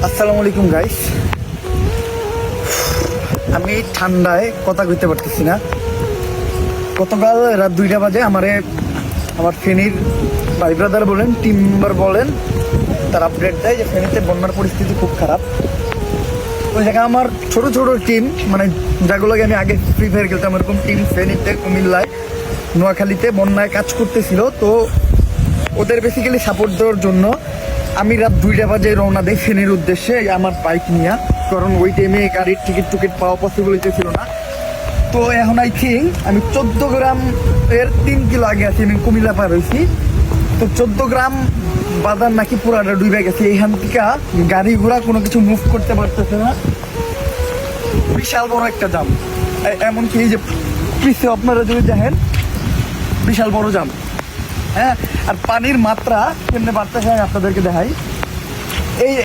আসসালামু আলাইকুম গাইস। আমি ঠান্ডায় কথা কইতে পারতেছি না। গতকাল রাত 2টা বাজে আমার ফেনীর ভাই ব্রাদার বলেন, টিম মেম্বার বলেন, তার আপডেট দেয় যে ফেনীতে বন্যার পরিস্থিতি খুব খারাপ। ওই জায়গায় আমার ছোট ছোট টিম, মানে যেগুলোকে আমি আগে ফ্রি ফায়ার খেলতাম, এরকম টিম ফেনীতে, কুমিল্লায়, নোয়াখালীতে বন্যায় কাজ করতেছিল। তো ওদের বেসিক্যালি সাপোর্ট দেওয়ার জন্য আমি রাত 2টা বাজে রওনা দেই ফেনীর উদ্দেশ্যে আমার বাইক নিয়ে, কারণ ওই টাইমে গাড়ির টিকিট পাওয়া পসিবল ছিল না। তো এখন আই থিঙ্ক আমি 14 গ্রাম এর 3 কিলো আগে আছি, আমি কুমিল্লা পার হয়েছি। তো 14 গ্রাম বাজার নাকি পুরাটা ডুবে গেছে। এইখান থেকে গাড়ি ঘোড়া কোনো কিছু মুভ করতে পারতেছে না, বিশাল বড় একটা জাম। এমনকি এই যে পিছিয়ে আপনারা যদি দেখেন, বিশাল বড় জাম। হ্যাঁ, আর পানির মাত্রা কেমনে বাড়তেছে আমি আপনাদেরকে দেখাই। এই